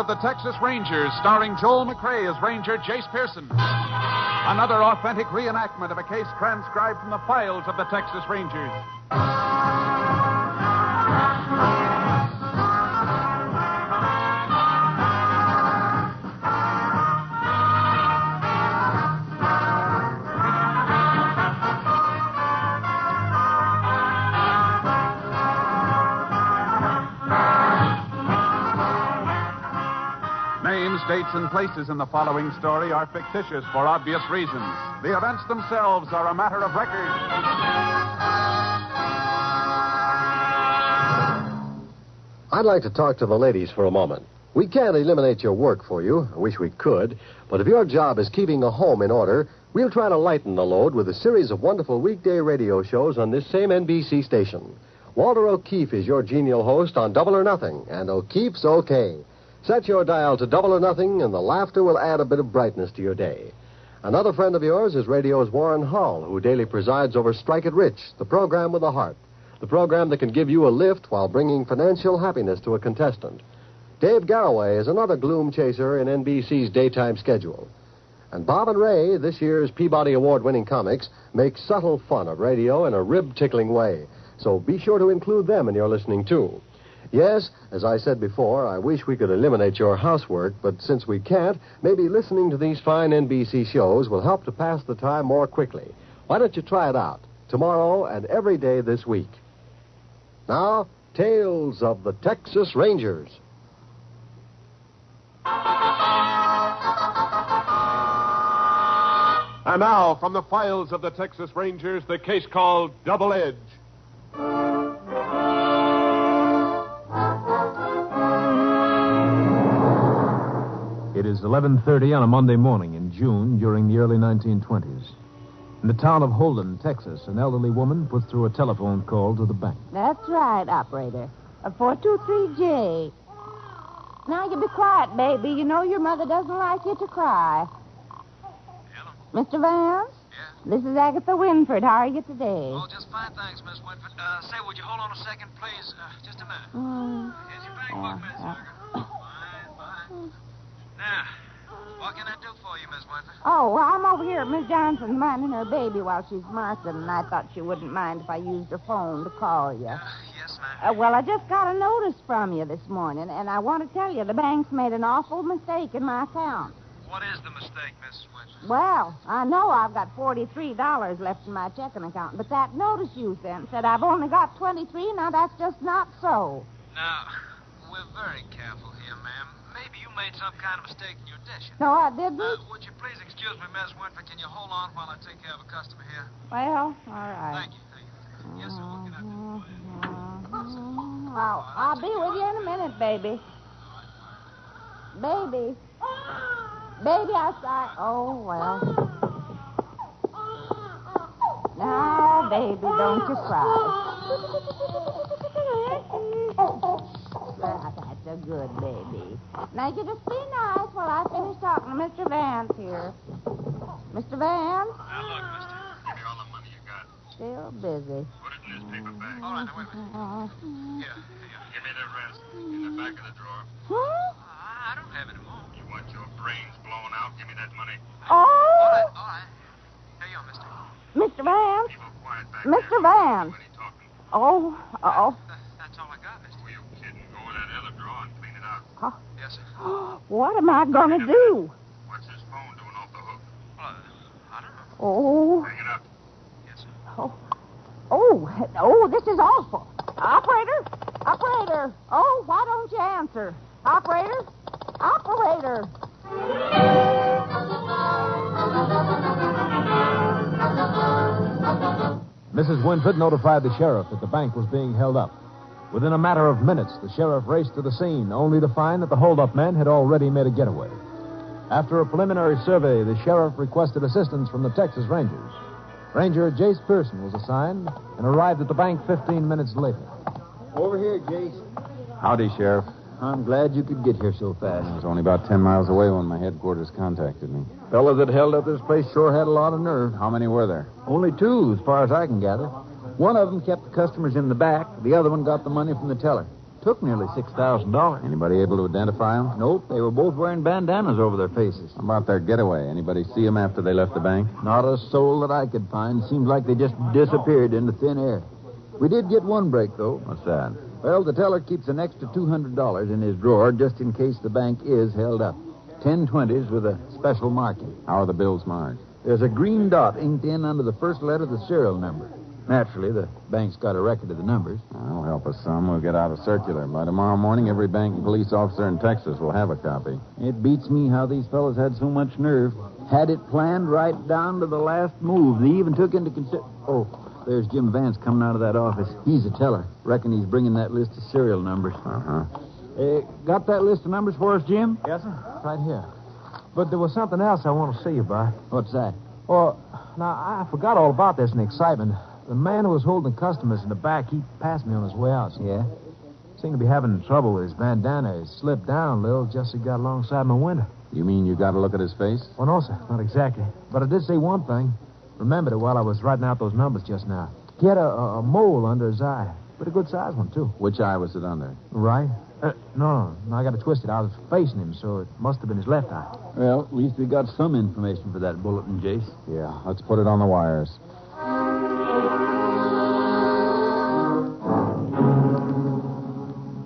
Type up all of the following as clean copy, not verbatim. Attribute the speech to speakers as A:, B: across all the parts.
A: of the Texas Rangers, starring Joel McRae as Ranger Jace Pearson. Another authentic reenactment of a case transcribed from the files of the Texas Rangers. Names, dates, and places in the following story are fictitious for obvious reasons. The events themselves are a matter of record.
B: I'd like to talk to the ladies for a moment. We can't eliminate your work for you. I wish we could. But if your job is keeping a home in order, we'll try to lighten the load with a series of wonderful weekday radio shows on this same NBC station. Walter O'Keefe is your genial host on Double or Nothing, and O'Keefe's okay. Set your dial to Double or Nothing, and the laughter will add a bit of brightness to your day. Another friend of yours is radio's Warren Hull, who daily presides over Strike It Rich, the program with a heart. The program that can give you a lift while bringing financial happiness to a contestant. Dave Garroway is another gloom chaser in NBC's daytime schedule. And Bob and Ray, this year's Peabody Award-winning comics, make subtle fun of radio in a rib-tickling way. So be sure to include them in your listening, too. Yes, as I said before, I wish we could eliminate your housework, but since we can't, maybe listening to these fine NBC shows will help to pass the time more quickly. Why don't you try it out tomorrow and every day this week? Now, Tales of the Texas Rangers.
C: And now, from the files of the Texas Rangers, the case called Double Edge.
D: It is 11:30 on a Monday morning in June during the early 1920s. In the town of Holden, Texas, an elderly woman put through a telephone call to the bank.
E: That's right, operator. 423J. Now, you be quiet, baby. You know your mother doesn't like you to cry.
F: Hello?
E: Mr. Vance?
F: Yeah?
E: This is Agatha Winford. How are you today?
F: Oh, just fine, thanks, Miss Winford. Say, would you hold on a second, please? Just a minute. Here's your bank book, Miss Agatha. Fine. Now, what can I do for you, Miss Winford?
E: Oh, well, I'm over here at Miss Johnson's minding her baby while she's marketing, and I thought she wouldn't mind if I used her phone to call you.
F: Yes, ma'am.
E: Well, I just got a notice from you this morning, and I want to tell you the bank's made an awful mistake in my account.
F: What is the mistake, Miss Winford?
E: Well, I know I've got $43 left in my checking account, but that notice you sent said I've only got 23. Now, that's just not so.
F: Now, we're very careful here, ma'am. Maybe you made some kind of mistake in your addition.
E: No, I didn't.
F: Would you please excuse me, Miss Winford? Can you hold on while I take care of a customer here?
E: Well, all right.
F: Thank you. Yes, sir. What can I do for you?
E: I'll be with you in a minute, baby. Baby. Baby, oh, well. Now, baby, don't you cry. That's a good baby. Now, you just be nice while I finish talking to Mr. Vance here. Mr. Vance?
G: Now, look, mister. Give me all the money you got.
E: Still busy.
G: Put it in this paper bag.
F: All right, now, wait a minute. Here.
G: Give me the rest in the back of the drawer.
F: I don't have any more.
G: You want your brains blown out? Give me that money.
E: Oh!
F: All right. Here you are, mister.
E: Mr. Vance?
G: Keep it quiet back
E: Mr.
G: there.
E: Vance.
G: When he's talking.
E: Oh.
F: That's all I got, mister.
G: Were you kidding? Go in that other drawer and clean it out.
E: Huh?
F: Yes, sir.
E: What am I going to do?
G: What's his phone doing off the hook?
F: Well, I don't know.
E: Oh.
G: Hang it up.
F: Yes, sir.
E: Oh, this is awful. Operator. Oh, why don't you answer? Operator.
D: Mrs. Winford notified the sheriff that the bank was being held up. Within a matter of minutes, the sheriff raced to the scene, only to find that the hold-up men had already made a getaway. After a preliminary survey, the sheriff requested assistance from the Texas Rangers. Ranger Jace Pearson was assigned and arrived at the bank 15 minutes later.
H: Over here, Jace.
I: Howdy, Sheriff.
H: I'm glad you could get here so fast.
I: I was only about 10 miles away when my headquarters contacted me.
H: Fellas that held up this place sure had a lot of nerve.
I: How many were there?
H: Only two, as far as I can gather. One of them kept the customers in the back. The other one got the money from the teller. took nearly $6,000.
I: Anybody able to identify them?
H: Nope, they were both wearing bandanas over their faces.
I: How about their getaway? Anybody see them after they left the bank?
H: Not a soul that I could find. Seems like they just disappeared into thin air. We did get one break, though.
I: What's that?
H: Well, the teller keeps an extra $200 in his drawer just in case the bank is held up. 10 20s with a special marking.
I: How are the bills marked?
H: There's a green dot inked in under the first letter of the serial number. Naturally, the bank's got a record of the numbers.
I: That'll help us some. We'll get out a circular. By tomorrow morning, every bank and police officer in Texas will have a copy.
H: It beats me how these fellas had so much nerve. Had it planned right down to the last move. They even took into consideration... Oh, there's Jim Vance coming out of that office. He's a teller. Reckon he's bringing that list of serial numbers.
I: Uh-huh.
H: Got that list of numbers for us, Jim?
D: Yes, sir. Right here. But there was something else I want to see you about.
H: What's that?
D: Well, now, I forgot all about this in the excitement. The man who was holding customers in the back, he passed me on his way out.
H: Yeah?
D: Seemed to be having trouble with his bandana. It slipped down a little just as he got alongside my window.
I: You mean you got to look at his face?
D: Well, no, sir. Not exactly. But I did say one thing. Remembered it while I was writing out those numbers just now. He had a mole under his eye. Pretty good-sized one, too.
I: Which eye was it under?
D: Right? No, I got it twisted. I was facing him, so it must have been his left eye.
H: Well, at least we got some information for that bulletin, Jace.
I: Yeah, let's put it on the wires.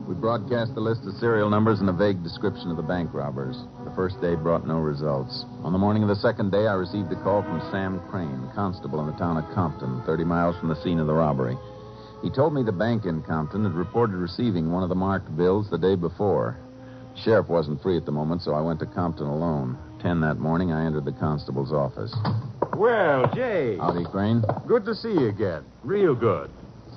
I: We broadcast the list of serial numbers and a vague description of the bank robbers. The first day brought no results. On the morning of the second day, I received a call from Sam Crane, constable in the town of Compton, 30 miles from the scene of the robbery. He told me the bank in Compton had reported receiving one of the marked bills the day before. The sheriff wasn't free at the moment, so I went to Compton alone. 10 that morning, I entered the constable's office.
C: Well, Jay.
I: Howdy, Crane.
C: Good to see you again. Real good.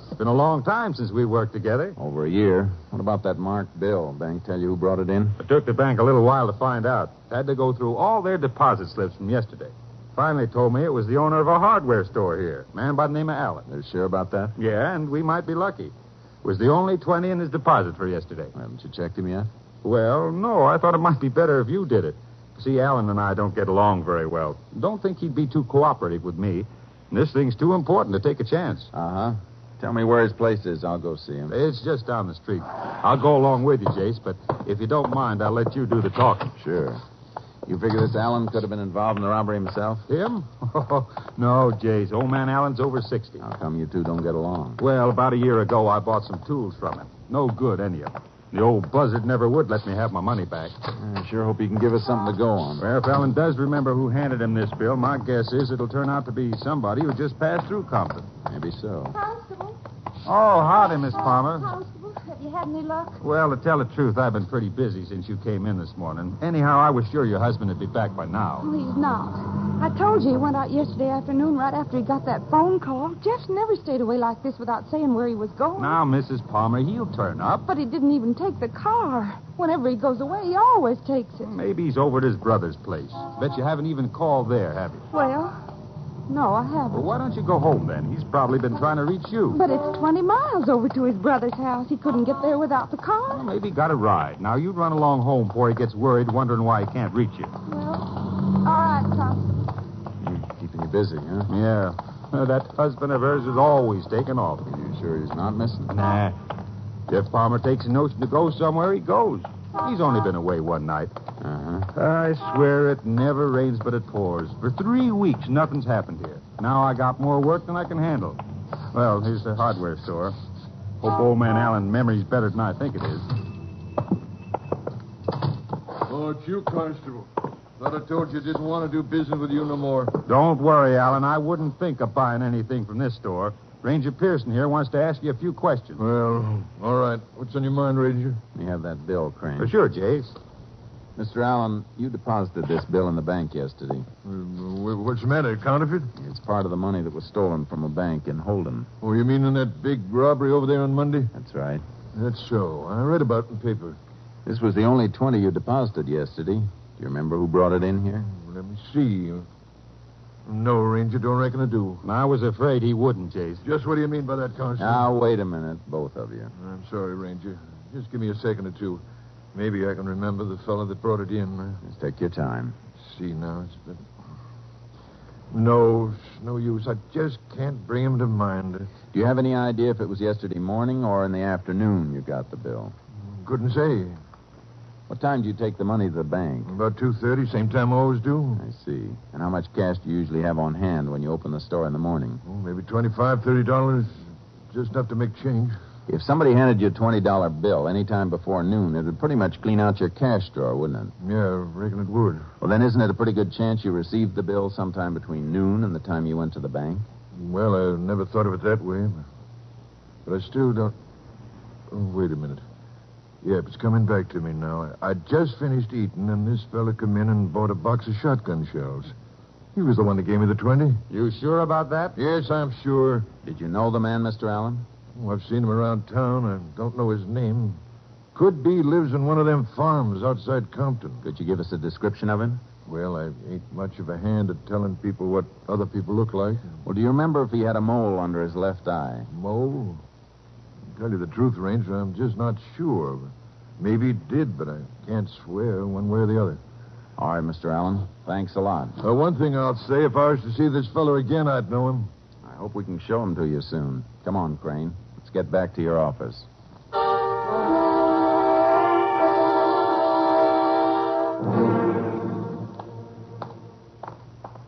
C: It's been a long time since we worked together.
I: Over a year. What about that marked bill? Bank tell you who brought it in?
C: It took the bank a little while to find out. Had to go through all their deposit slips from yesterday. Finally told me it was the owner of a hardware store here, a man by the name of Allen.
I: They're sure about that?
C: Yeah, and we might be lucky. It was the only 20 in his deposit for yesterday.
I: Haven't you checked him yet?
C: Well, no, I thought it might be better if you did it. See, Allen and I don't get along very well. Don't think he'd be too cooperative with me. This thing's too important to take a chance.
I: Uh-huh. Tell me where his place is. I'll go see him.
C: It's just down the street. I'll go along with you, Jace, but if you don't mind, I'll let you do the talking.
I: Sure. You figure this Allen could have been involved in the robbery himself?
C: Him? Oh, no, Jace. Old man Allen's over 60.
I: How come you two don't get along?
C: Well, about a year ago, I bought some tools from him. No good, any of them. The old buzzard never would let me have my money back.
I: I sure hope you can give us something to go on.
C: Well, if Allen does remember who handed him this bill, my guess is it'll turn out to be somebody who just passed through Compton.
I: Maybe so.
E: Constable.
C: Oh, howdy, Miss Palmer.
E: Constable, have you had any luck?
C: Well, to tell the truth, I've been pretty busy since you came in this morning. Anyhow, I was sure your husband would be back by now.
E: Well, he's not. I told you he went out yesterday afternoon right after he got that phone call. Jeff's never stayed away like this without saying where he was going.
C: Now, Mrs. Palmer, he'll turn up.
E: But he didn't even take the car. Whenever he goes away, he always takes it.
C: Maybe he's over at his brother's place. Bet you haven't even called there, have you?
E: Well, no, I haven't.
C: Well, why don't you go home then? He's probably been trying to reach you.
E: But it's 20 miles over to his brother's house. He couldn't get there without the car.
C: Well, maybe he got a ride. Now, you run along home before he gets worried, wondering why he can't reach you.
E: Well, all right, Constable.
I: Keeping you busy, huh?
C: Yeah. That husband of hers is always taking off.
I: You sure he's not missing?
C: Nah. Jeff Palmer takes a notion to go somewhere, he goes. He's only been away one night.
I: Uh-huh.
C: I swear it never rains but it pours. For 3 weeks, nothing's happened here. Now I got more work than I can handle. Well, here's the hardware store. Hope old man Allen's memory's better than I think it is.
J: Oh, it's you, Constable. Thought I told you I didn't want to do business with you no more.
C: Don't worry, Allen. I wouldn't think of buying anything from this store. Ranger Pearson here wants to ask you a few questions.
J: Well, all right. What's on your mind, Ranger?
I: You have that bill, Crane.
C: For sure, Jace.
I: Mr. Allen, you deposited this bill in the bank yesterday.
J: What's the matter? Counterfeit?
I: It's part of the money that was stolen from a bank in Holden.
J: Oh, you mean in that big robbery over there on Monday?
I: That's right.
J: That's so. I read about it in the paper.
I: This was the only 20 you deposited yesterday. Do you remember who brought it in here?
J: Let me see. No, Ranger, don't reckon I do.
C: I was afraid he wouldn't, Jace.
J: Just what do you mean by that, Constable?
I: Now, wait a minute, both of you.
J: I'm sorry, Ranger. Just give me a second or two. Maybe I can remember the fellow that brought it in.
I: Just take your time.
J: See now, it's been... No, no use. I just can't bring him to mind.
I: Do you have any idea if it was yesterday morning or in the afternoon you got the bill?
J: Couldn't say.
I: What time do you take the money to the bank?
J: About 2:30, same time I always do.
I: I see. And how much cash do you usually have on hand when you open the store in the morning?
J: Oh, maybe $25, $30. Just enough to make change.
I: If somebody handed you a $20 bill any time before noon, it would pretty much clean out your cash drawer, wouldn't it?
J: Yeah, I reckon it would.
I: Well, then isn't it a pretty good chance you received the bill sometime between noon and the time you went to the bank?
J: Well, I never thought of it that way. But I still don't... Oh, wait a minute. Yep, it's coming back to me now. I just finished eating, and this fella come in and bought a box of shotgun shells. He was the one that gave me the 20.
C: You sure about that?
J: Yes, I'm sure.
I: Did you know the man, Mr. Allen?
J: Oh, I've seen him around town. I don't know his name. Could be lives in one of them farms outside Compton.
I: Could you give us a description of him?
J: Well, I ain't much of a hand at telling people what other people look like.
I: Well, do you remember if he had a mole under his left eye?
J: Mole? To tell you the truth, Ranger, I'm just not sure. Maybe he did, but I can't swear one way or the other.
I: All right, Mr. Allen. Thanks a lot.
J: One thing I'll say, if I was to see this fella again, I'd know him.
I: I hope we can show him to you soon. Come on, Crane. Let's get back to your office.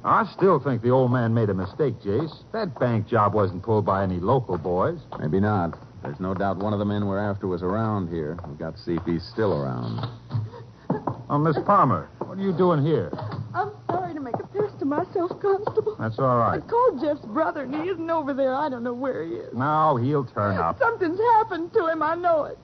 C: I still think the old man made a mistake, Jace. That bank job wasn't pulled by any local boys.
I: Maybe not. There's no doubt one of the men we're after was around here. We've got to see if he's still around.
C: Oh, Miss Palmer, what are you doing here?
K: I'm sorry to make a pest of myself, Constable.
C: That's all right.
K: I called Jeff's brother, and he isn't over there. I don't know where he is.
C: No, he'll turn up.
K: Something's happened to him. I know it.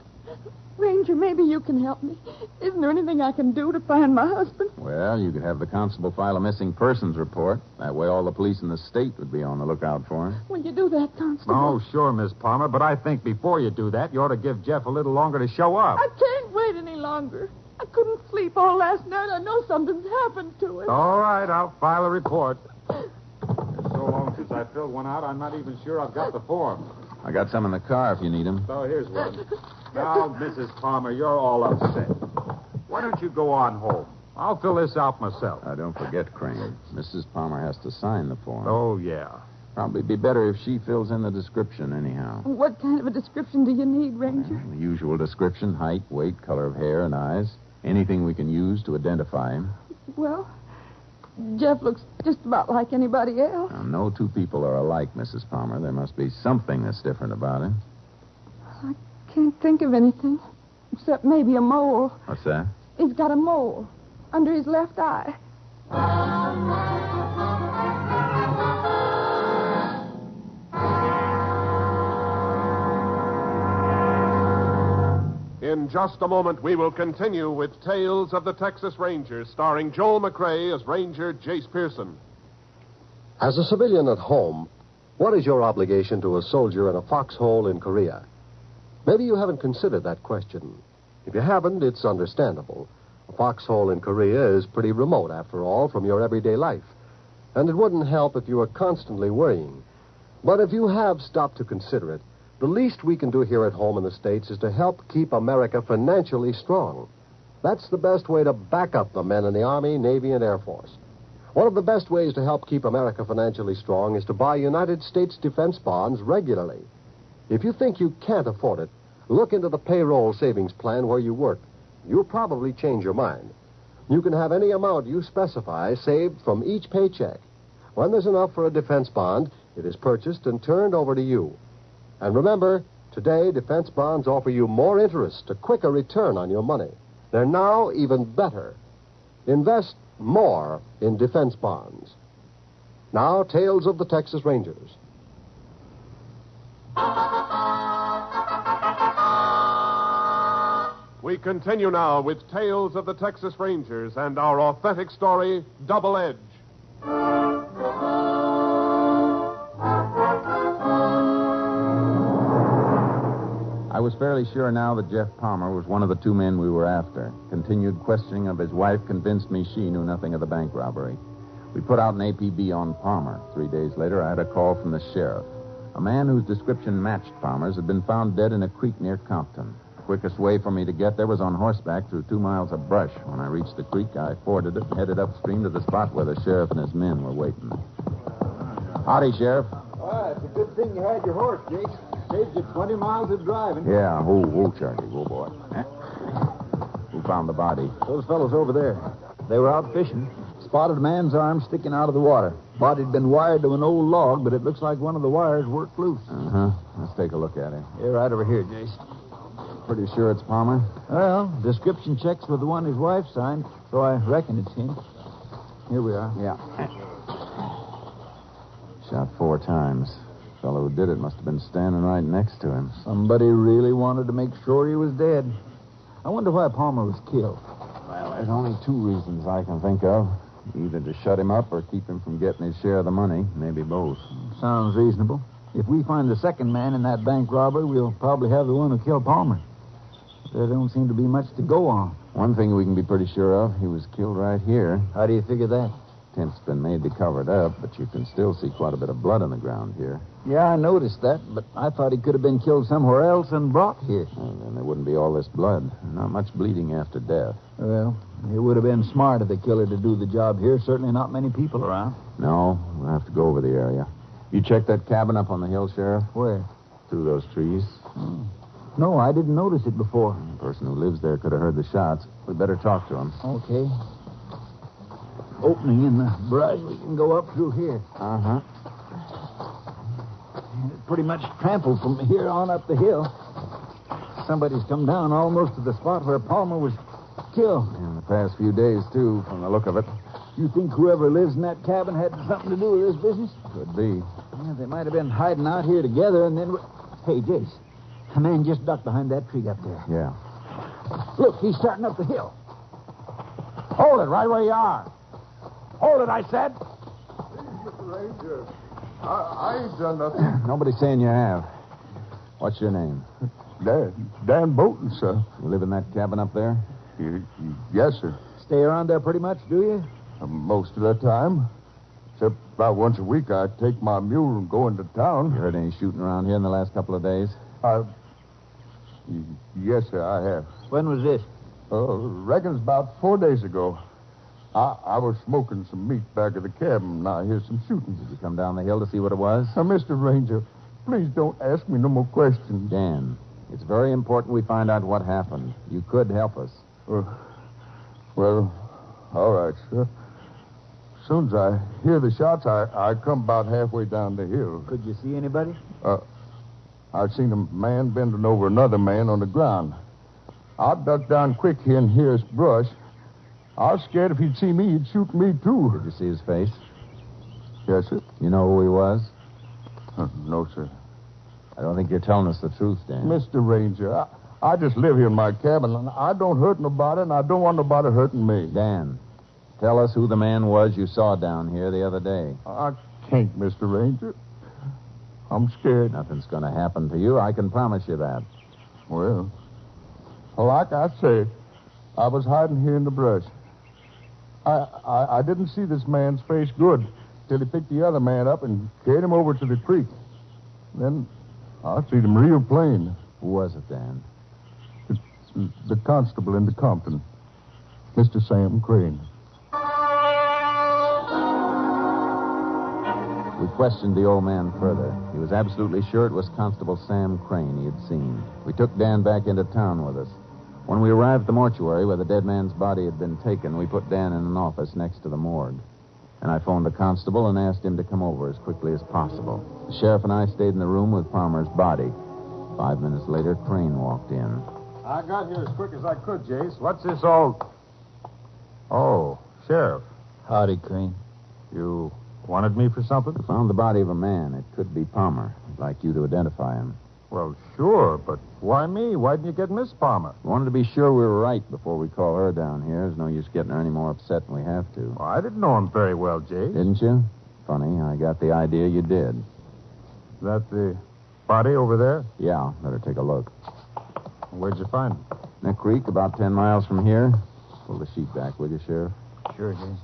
K: Ranger, maybe you can help me. Isn't there anything I can do to find my husband?
I: Well, you could have the constable file a missing persons report. That way all the police in the state would be on the lookout for him.
K: Will you do that, Constable?
C: Oh, sure, Miss Palmer, but I think before you do that, you ought to give Jeff a little longer to show up.
K: I can't wait any longer. I couldn't sleep all last night. I know something's happened to him.
C: All right, I'll file a report. It's so long since I filled one out, I'm not even sure I've got the form.
I: I got some in the car if you need them.
C: So here's one. Now, Mrs. Palmer, you're all upset. Why don't you go on home? I'll fill this out myself.
I: Don't forget, Crane. Mrs. Palmer has to sign the form.
C: Oh, yeah.
I: Probably be better if she fills in the description anyhow.
K: What kind of a description do you need, Ranger?
I: The usual description, height, weight, color of hair, and eyes. Anything we can use to identify him.
K: Well, Jeff looks just about like anybody else.
I: Now, no two people are alike, Mrs. Palmer. There must be something that's different about him.
K: I can't think of anything, except maybe a mole.
I: What's that?
K: He's got a mole under his left eye.
A: In just a moment, we will continue with Tales of the Texas Rangers, starring Joel McRae as Ranger Jace Pearson.
B: As a civilian at home, what is your obligation to a soldier in a foxhole in Korea? Maybe you haven't considered that question. If you haven't, it's understandable. A foxhole in Korea is pretty remote, after all, from your everyday life. And it wouldn't help if you were constantly worrying. But if you have stopped to consider it, the least we can do here at home in the States is to help keep America financially strong. That's the best way to back up the men in the Army, Navy, and Air Force. One of the best ways to help keep America financially strong is to buy United States defense bonds regularly. If you think you can't afford it, look into the payroll savings plan where you work. You'll probably change your mind. You can have any amount you specify saved from each paycheck. When there's enough for a defense bond, it is purchased and turned over to you. And remember, today defense bonds offer you more interest, a quicker return on your money. They're now even better. Invest more in defense bonds. Now, Tales of the Texas Rangers.
A: We continue now with Tales of the Texas Rangers and our authentic story, Double Edge.
I: I was fairly sure now that Jeff Palmer was one of the two men we were after. Continued questioning of his wife convinced me she knew nothing of the bank robbery. We put out an APB on Palmer. 3 days later, I had a call from the sheriff. A man whose description matched Palmer's had been found dead in a creek near Compton. The quickest way for me to get there was on horseback through 2 miles of brush. When I reached the creek, I forded it and headed upstream to the spot where the sheriff and his men were waiting. Howdy, Sheriff.
H: It's a good thing you had your horse, Jake. Saved you 20 miles of driving.
I: Yeah, whoa, Charlie. Whoa, boy. Who found the body?
H: Those fellows over there. They were out fishing. Spotted a man's arm sticking out of the water. Body'd been wired to an old log, but it looks like one of the wires worked loose.
I: Uh-huh. Let's take a look at it.
H: Yeah, right over here, Jace.
I: Pretty sure it's Palmer?
H: Well, description checks with the one his wife signed, so I reckon it's him. Here we are.
I: Yeah. Shot 4 times. Fellow who did it must have been standing right next to him.
H: Somebody really wanted to make sure he was dead. I wonder why Palmer was killed.
I: Well, there's only 2 reasons I can think of. Either to shut him up or keep him from getting his share of the money. Maybe both.
H: Sounds reasonable. If we find the second man in that bank robbery, we'll probably have the one who killed Palmer. There don't seem to be much to go on.
I: One thing we can be pretty sure of, he was killed right here.
H: How do you figure that?
I: Tent's been made to cover it up, but you can still see quite a bit of blood on the ground here.
H: Yeah, I noticed that, but I thought he could have been killed somewhere else and brought here.
I: Well, then there wouldn't be all this blood. Not much bleeding after death.
H: Well, it would have been smart of the killer to do the job here. Certainly not many people around.
I: No, we'll have to go over the area. You checked that cabin up on the hill, Sheriff?
H: Where?
I: Through those trees.
H: No, I didn't notice it before.
I: The person who lives there could have heard the shots. We'd better talk to him.
H: Okay. Opening in the brush. We can go up through here.
I: Uh-huh.
H: It's pretty much trampled from here on up the hill. Somebody's come down almost to the spot where Palmer was killed.
I: In the past few days, too, from the look of it.
H: You think whoever lives in that cabin had something to do with this business?
I: Could be.
H: Yeah, they might have been hiding out here together and then... Hey, Jace, a man just ducked behind that tree up there.
I: Yeah.
H: Look, he's starting up the hill.
C: Hold it right where you are. Hold it, I said.
J: Ranger, I ain't done nothing.
I: Nobody's saying you have. What's your name?
J: Dan Bolton, sir.
I: You live in that cabin up there?
J: Yes, sir.
H: Stay around there pretty much, do you?
J: Most of the time. Except about once a week, I take my mule and go into town.
I: You heard any shooting around here in the last couple of days?
J: Yes, sir, I have.
H: When was this?
J: Reckon it's about 4 days ago. I was smoking some meat back at the cabin, and I hear some shooting.
I: Did you come down the hill to see what it was?
J: Mr. Ranger, please don't ask me no more questions.
I: Dan, it's very important we find out what happened. You could help us.
J: Well, all right, sir. As soon as I hear the shots, I come about halfway down the hill.
H: Could you see anybody?
J: I seen a man bending over another man on the ground. I ducked down quick here and hear his brush. I was scared if he'd see me, he'd shoot me, too.
I: Did you see his face?
J: Yes, sir.
I: You know who he was?
J: No, sir.
I: I don't think you're telling us the truth, Dan.
J: Mr. Ranger, I just live here in my cabin, and I don't hurt nobody, and I don't want nobody hurting me.
I: Dan, tell us who the man was you saw down here the other day.
J: I can't, Mr. Ranger. I'm scared.
I: Nothing's going to happen to you. I can promise you that.
J: Well, like I say, I was hiding here in the brush. I didn't see this man's face good till he picked the other man up and carried him over to the creek. Then I seen him real plain.
I: Who was it, Dan?
J: The constable in the Compton, Mr. Sam Crane.
I: We questioned the old man further. He was absolutely sure it was Constable Sam Crane he had seen. We took Dan back into town with us. When we arrived at the mortuary where the dead man's body had been taken, we put Dan in an office next to the morgue. And I phoned the constable and asked him to come over as quickly as possible. The sheriff and I stayed in the room with Palmer's body. 5 minutes later, Crane walked in.
C: I got here as quick as I could, Jace. What's this all... Oh, Sheriff.
H: Howdy, Crane.
C: You wanted me for something?
I: We found the body of a man. It could be Palmer. I'd like you to identify him.
C: Well, sure, but why me? Why didn't you get Miss Palmer?
I: We wanted to be sure we were right before we call her down here. There's no use getting her any more upset than we have to.
C: Well, I didn't know him very well, Jace.
I: Didn't you? Funny, I got the idea you did.
C: Is that the body over there?
I: Yeah, better take a look.
C: Where'd you find him?
I: In a creek about 10 miles from here. Pull the sheet back, will you, Sheriff?
H: Sure, Jace.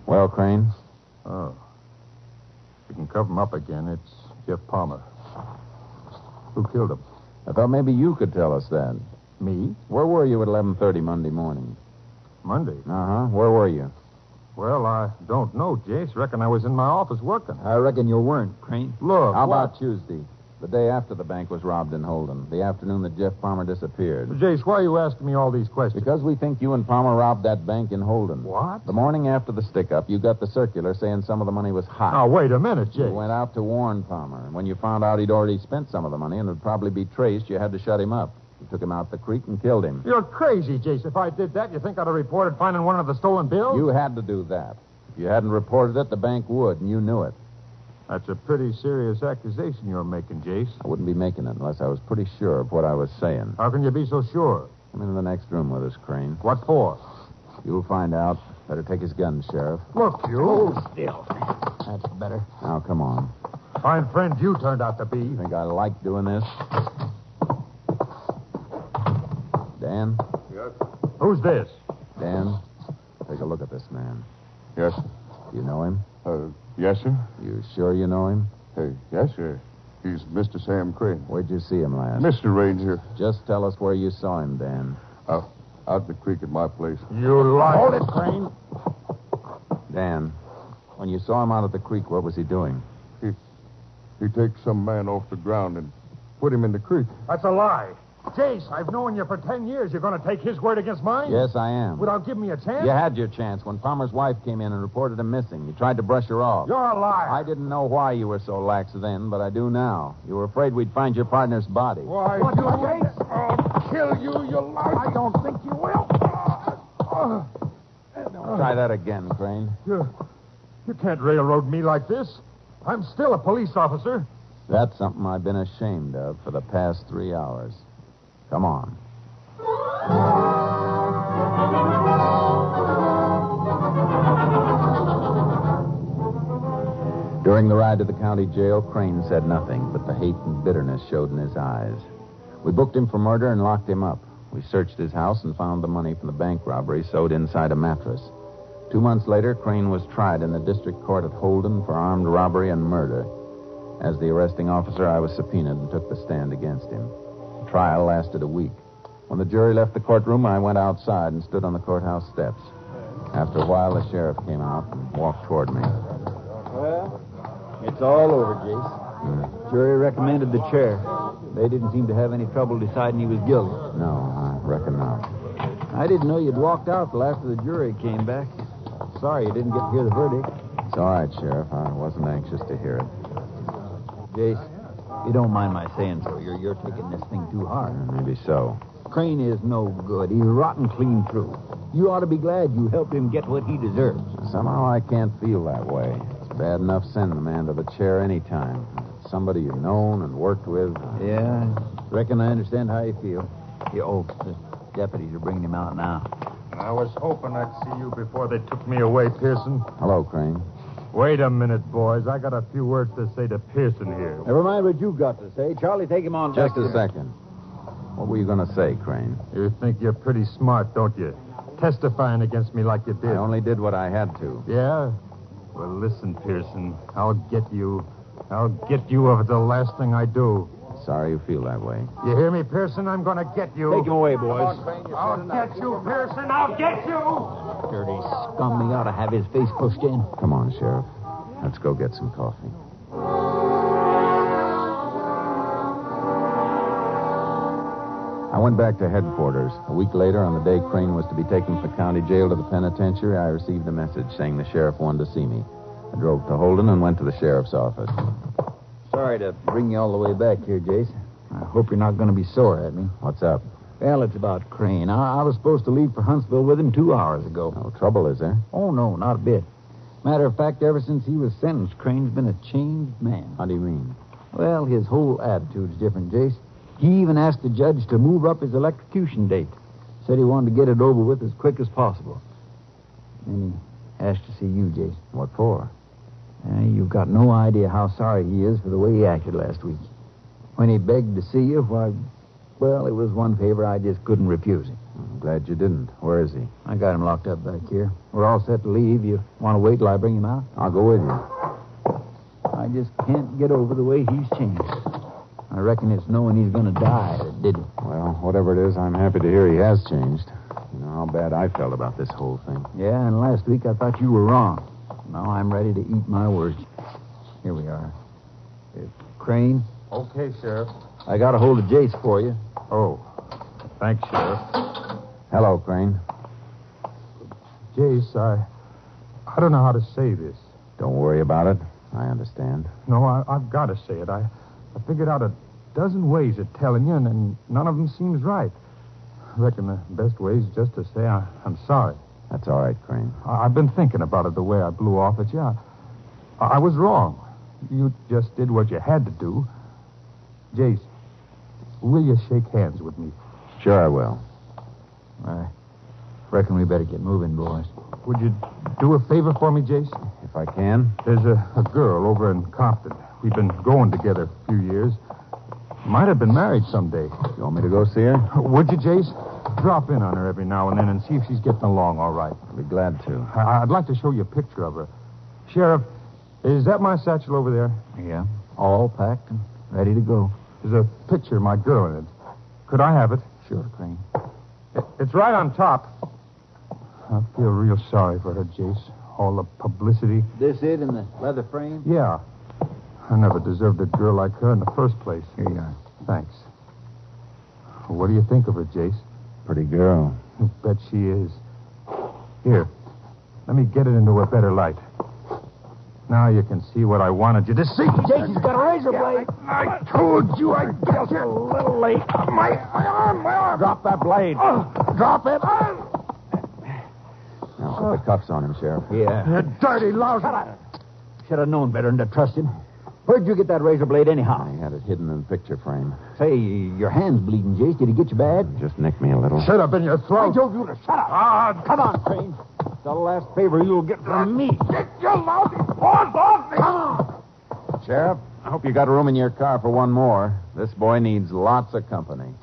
I: Well, Crane?
C: Oh. You can cover him up again. It's Jeff Palmer. Who killed him?
I: I thought maybe you could tell us that.
C: Me?
I: Where were you at 11:30 Monday morning?
C: Monday.
I: Uh-huh. Where were you?
C: Well, I don't know, Jace. Reckon I was in my office working.
H: I reckon you weren't, Crane.
C: Look,
I: How
C: what?
I: about Tuesday? The day after the bank was robbed in Holden. The afternoon that Jeff Palmer disappeared.
C: Jace, why are you asking me all these questions?
I: Because we think you and Palmer robbed that bank in Holden.
C: What?
I: The morning after the stick-up, you got the circular saying some of the money was hot.
C: Now, wait a minute,
I: You
C: Jace.
I: went out to warn Palmer. And when you found out he'd already spent some of the money and would probably be traced, you had to shut him up. You took him out the creek and killed him.
C: You're crazy, Jace. If I did that, you think I'd have reported finding one of the stolen bills?
I: You had to do that. If you hadn't reported it, the bank would, and you knew it.
C: That's a pretty serious accusation you're making, Jace.
I: I wouldn't be making it unless I was pretty sure of what I was saying.
C: How can you be so sure?
I: Come into the next room with us, Crane.
C: What for?
I: You'll find out. Better take his gun, Sheriff.
C: Look, you.
H: Hold still. That's better.
I: Now, come on.
C: Fine friend you turned out to be.
I: Think I like doing this? Dan?
J: Yes?
C: Who's this?
I: Dan, take a look at this man.
J: Yes.
I: You know him?
J: Yes, sir.
I: You sure you know him?
J: Yes, sir. He's Mr. Sam Crane.
I: Where'd you see him last?
J: Mr. Ranger.
I: Just tell us where you saw him, Dan.
J: Out the creek at my place.
C: You lie.
H: Hold it, Crane.
I: Dan, when you saw him out at the creek, what was he doing?
J: He takes some man off the ground and put him in the creek.
C: That's a lie. Jace, I've known you for 10 years. You're going to take his word against mine?
I: Yes, I am.
C: Without giving me a chance?
I: You had your chance when Palmer's wife came in and reported him missing. You tried to brush her off.
C: You're a liar.
I: I didn't know why you were so lax then, but I do now. You were afraid we'd find your partner's body.
C: Why,
J: What, Jace? I'll kill you liar. I don't think you will.
I: Try that again, Crane.
C: You can't railroad me like this. I'm still a police officer.
I: That's something I've been ashamed of for the past 3 hours. Come on. During the ride to the county jail, Crane said nothing, but the hate and bitterness showed in his eyes. We booked him for murder and locked him up. We searched his house and found the money from the bank robbery sewed inside a mattress. 2 months later, Crane was tried in the district court at Holden for armed robbery and murder. As the arresting officer, I was subpoenaed and took the stand against him. The trial lasted a week. When the jury left the courtroom, I went outside and stood on the courthouse steps. After a while, the sheriff came out and walked toward me.
H: Well, it's all over, Jace. Jury recommended the chair. They didn't seem to have any trouble deciding he was guilty.
I: No, I reckon not.
H: I didn't know you'd walked out till after the jury came back. Sorry you didn't get to hear the verdict.
I: It's all right, Sheriff. I wasn't anxious to hear it.
H: Jace, you don't mind my saying so. You're taking this thing too hard.
I: Maybe so.
H: Crane is no good. He's rotten clean through. You ought to be glad you helped him get what he deserves.
I: Somehow I can't feel that way. It's bad enough sending the man to the chair any time. Somebody you've known and worked with.
H: Yeah, reckon I understand how you feel. The deputies are bringing him out now.
C: I was hoping I'd see you before they took me away, Pearson.
I: Hello, Crane.
C: Wait a minute, boys. I got a few words to say to Pearson here.
H: Never mind what you've got to say. Charlie, take him on back.
I: Just a second. What were you going to say, Crane?
C: You think you're pretty smart, don't you? Testifying against me like you did.
I: I only did what I had to.
C: Yeah? Well, listen, Pearson. I'll get you. I'll get you if it's the last thing I do.
I: Sorry you feel that way.
C: You hear me, Pearson? I'm going to get you.
H: Take him away, boys.
C: I'll get you, Pearson. I'll get you.
H: Dirty scum. He ought to have his face pushed in.
I: Come on, Sheriff. Let's go get some coffee. I went back to headquarters. A week later, on the day Crane was to be taken from the county jail to the penitentiary, I received a message saying the sheriff wanted to see me. I drove to Holden and went to the sheriff's office.
H: Sorry to bring you all the way back here, Jace. I hope you're not going to be sore at me.
I: What's up?
H: Well, it's about Crane. I was supposed to leave for Huntsville with him 2 hours ago.
I: No trouble, is there?
H: Oh, no, not a bit. Matter of fact, ever since he was sentenced, Crane's been a changed man.
I: How do you mean?
H: Well, his whole attitude's different, Jace. He even asked the judge to move up his electrocution date. Said he wanted to get it over with as quick as possible. Then he asked to see you, Jace.
I: What for?
H: You've got no idea how sorry he is for the way he acted last week. When he begged to see you, why, well, it was one favor I just couldn't refuse him.
I: I'm glad you didn't. Where is he?
H: I got him locked up back here. We're all set to leave. You want to wait till I bring him out?
I: I'll go with you.
H: I just can't get over the way he's changed. I reckon it's knowing he's going to die that did it.
I: Well, whatever it is, I'm happy to hear he has changed. You know, how bad I felt about this whole thing.
H: Yeah, and last week I thought you were wrong. Now I'm ready to eat my words. Here we are. Crane,
C: Okay, Sheriff.
H: I got a hold of Jace for you.
C: Oh, thanks, Sheriff.
I: Hello, Crane.
C: Jace, I don't know how to say this.
I: Don't worry about it. I understand.
C: No, I've got to say it. I figured out a dozen ways of telling you, and none of them seems right. I reckon the best way is just to say I'm sorry.
I: That's all right, Crane.
C: I've been thinking about it the way I blew off at you. I was wrong. You just did what you had to do. Jace, will you shake hands with me?
I: Sure I will.
H: I reckon we better get moving, boys.
C: Would you do a favor for me, Jace?
I: If I can.
C: There's a girl over in Compton. We've been going together a few years. Might have been married someday.
I: You want me to go see her?
C: Would you, Jace? Drop in on her every now and then and see if she's getting along all right.
I: I'll be glad to.
C: I'd like to show you a picture of her. Sheriff, is that my satchel over there?
H: Yeah, all packed and ready to go.
C: There's a picture of my girl in it. Could I have it?
H: Sure, Crane.
C: It's right on top. I feel real sorry for her, Jace. All the publicity.
H: This it in the leather frame?
C: Yeah. I never deserved a girl like her in the first place.
H: Here you are.
C: Thanks. What do you think of her, Jace?
I: Pretty girl.
C: You bet she is. Here, let me get it into a better light. Now you can see what I wanted you to see.
H: Jason's got a razor blade.
C: I told you I'd get you. A little late. My arm.
H: Drop that blade.
C: Drop it.
I: Now put the cuffs on him, Sheriff.
H: Yeah.
C: You dirty lousy.
H: Should have known better than to trust him. Where'd you get that razor blade anyhow?
I: I had it hidden in the picture frame.
H: Say, your hand's bleeding, Jace. Did he get you bad?
I: Just nicked me a little.
C: Should have been your throat.
H: I told you to shut up. Come on, Crane. It's the last favor you'll get from me.
C: Get your lousy paws off me.
I: Sheriff, I hope you got room in your car for one more. This boy needs lots of company.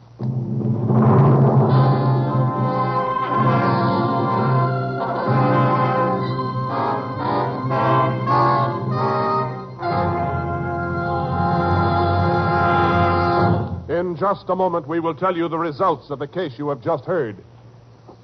A: In just a moment, we will tell you the results of the case you have just heard.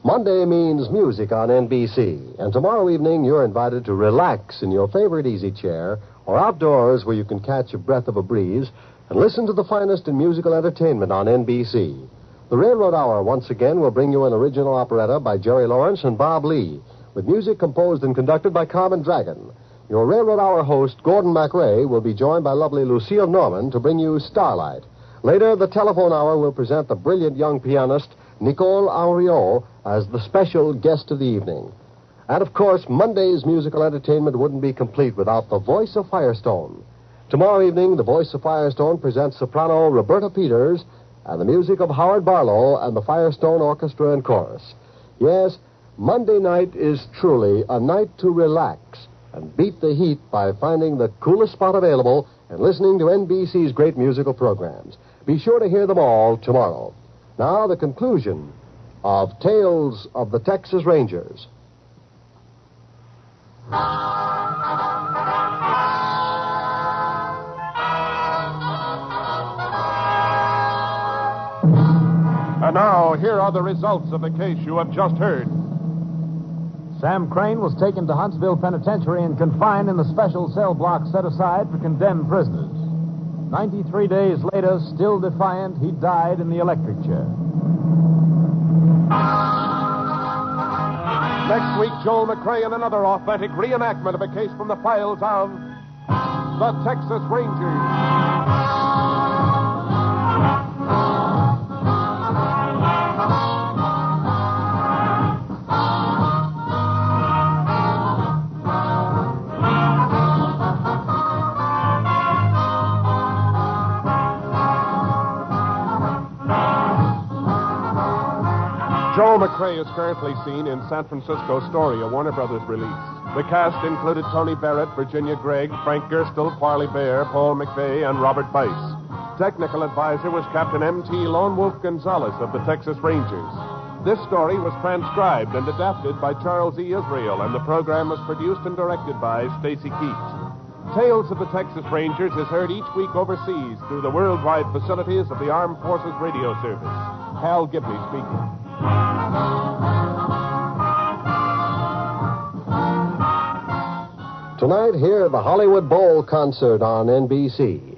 B: Monday means music on NBC, and tomorrow evening you're invited to relax in your favorite easy chair or outdoors where you can catch a breath of a breeze and listen to the finest in musical entertainment on NBC. The Railroad Hour once again will bring you an original operetta by Jerry Lawrence and Bob Lee, with music composed and conducted by Carmen Dragon. Your Railroad Hour host, Gordon MacRae, will be joined by lovely Lucille Norman to bring you Starlight. Later, the Telephone Hour will present the brilliant young pianist Nicole Auriot as the special guest of the evening. And, of course, Monday's musical entertainment wouldn't be complete without the Voice of Firestone. Tomorrow evening, the Voice of Firestone presents soprano Roberta Peters and the music of Howard Barlow and the Firestone Orchestra and Chorus. Yes, Monday night is truly a night to relax and beat the heat by finding the coolest spot available and listening to NBC's great musical programs. Be sure to hear them all tomorrow. Now, the conclusion of Tales of the Texas Rangers.
A: And now, here are the results of the case you have just heard.
D: Sam Crane was taken to Huntsville Penitentiary and confined in the special cell block set aside for condemned prisoners. 93 days later, still defiant, he died in the electric chair.
A: Next week, Joel McRae in another authentic reenactment of a case from the files of the Texas Rangers. Joel McRae is currently seen in San Francisco Story, a Warner Brothers release. The cast included Tony Barrett, Virginia Gregg, Frank Gerstle, Parley Bear, Paul McVeigh, and Robert Bice. Technical advisor was Captain M.T. Lone Wolf Gonzalez of the Texas Rangers. This story was transcribed and adapted by Charles E. Israel, and the program was produced and directed by Stacy Keats. Tales of the Texas Rangers is heard each week overseas through the worldwide facilities of the Armed Forces Radio Service. Hal Gibney speaking.
B: Tonight, hear the Hollywood Bowl concert on NBC.